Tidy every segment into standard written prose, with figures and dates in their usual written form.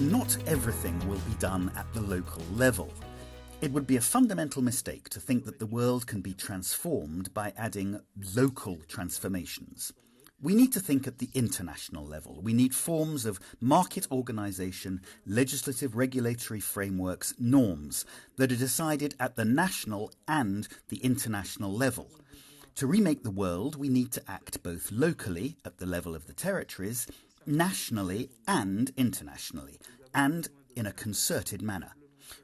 Not everything will be done at the local level. It would be a fundamental mistake to think that the world can be transformed by adding local transformations. We need to think at the international level. We need forms of market organisation, legislative regulatory frameworks, norms that are decided at the national and the international level. To remake the world, we need to act both locally, at the level of the territories, nationally and internationally, and in a concerted manner.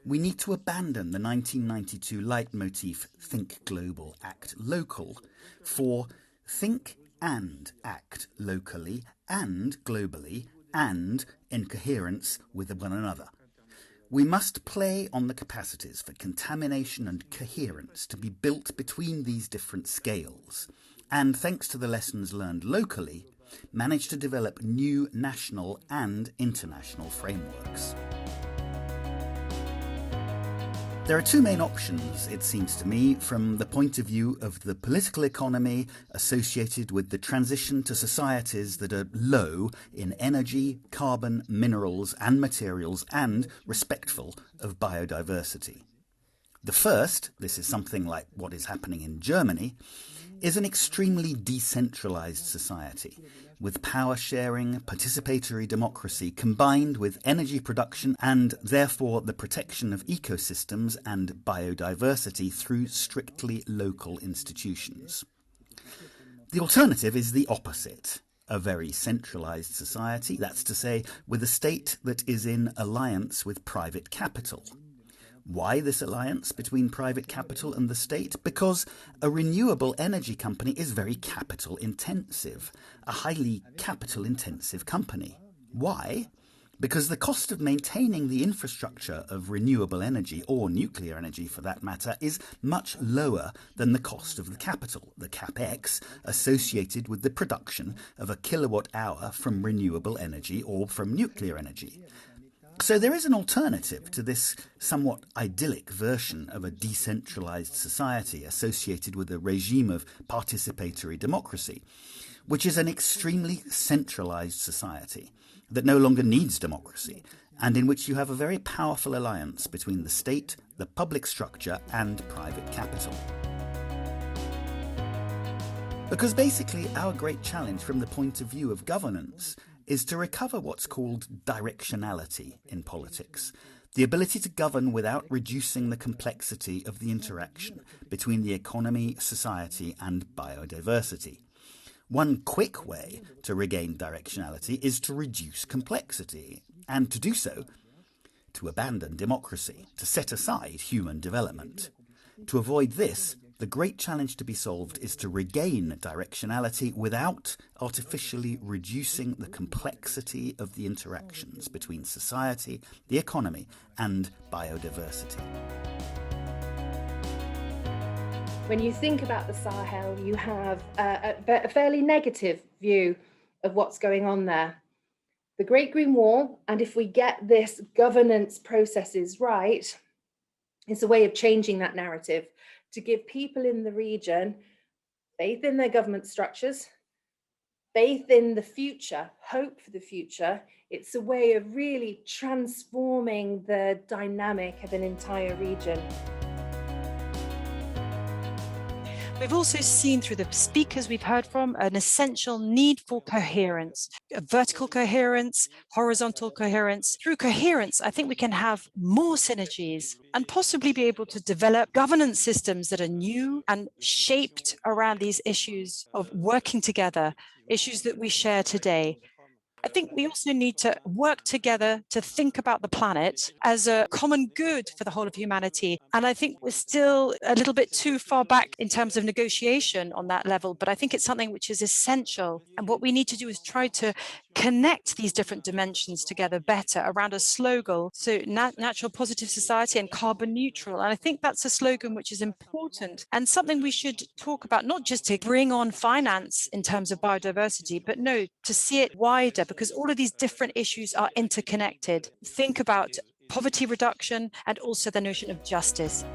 We need to abandon the 1992 leitmotif Think Global, Act Local for Think and Act locally and globally and in coherence with one another. We must play on the capacities for contamination and coherence to be built between these different scales, and thanks to the lessons learned locally, manage to develop new national and international frameworks. There are two main options, it seems to me, from the point of view of the political economy associated with the transition to societies that are low in energy, carbon, minerals and materials and respectful of biodiversity. The first, this is something like what is happening in Germany, is an extremely decentralized society, with power sharing, participatory democracy combined with energy production and therefore the protection of ecosystems and biodiversity through strictly local institutions. The alternative is the opposite, a very centralized society, that's to say, with a state that is in alliance with private capital. Why this alliance between private capital and the state? Because a renewable energy company is very capital intensive, a highly capital intensive company. Why? Because the cost of maintaining the infrastructure of renewable energy, or nuclear energy for that matter, is much lower than the cost of the capital, the capex, associated with the production of a kilowatt hour from renewable energy or from nuclear energy. So there is an alternative to this somewhat idyllic version of a decentralized society associated with a regime of participatory democracy, which is an extremely centralized society that no longer needs democracy, and in which you have a very powerful alliance between the state, the public structure, and private capital. Because basically our great challenge from the point of view of governance is to recover what's called directionality in politics, the ability to govern without reducing the complexity of the interaction between the economy, society, and biodiversity. One quick way to regain directionality is to reduce complexity, and to do so, to abandon democracy, to set aside human development. To avoid this, the great challenge to be solved is to regain directionality without artificially reducing the complexity of the interactions between society, the economy, and biodiversity. When you think about the Sahel, you have a fairly negative view of what's going on there. The Great Green Wall, and if we get this governance processes right, it's a way of changing that narrative, to give people in the region faith in their government structures, faith in the future, hope for the future. It's a way of really transforming the dynamic of an entire region. We've also seen through the speakers we've heard from an essential need for coherence, vertical coherence, horizontal coherence. Through coherence, I think we can have more synergies and possibly be able to develop governance systems that are new and shaped around these issues of working together, issues that we share today. I think we also need to work together to think about the planet as a common good for the whole of humanity. And I think we're still a little bit too far back in terms of negotiation on that level, but I think it's something which is essential. And what we need to do is try to connect these different dimensions together better around a slogan. So natural positive society and carbon neutral. And I think that's a slogan which is important and something we should talk about, not just to bring on finance in terms of biodiversity, but no, to see it wider, because all of these different issues are interconnected. Think about poverty reduction and also the notion of justice.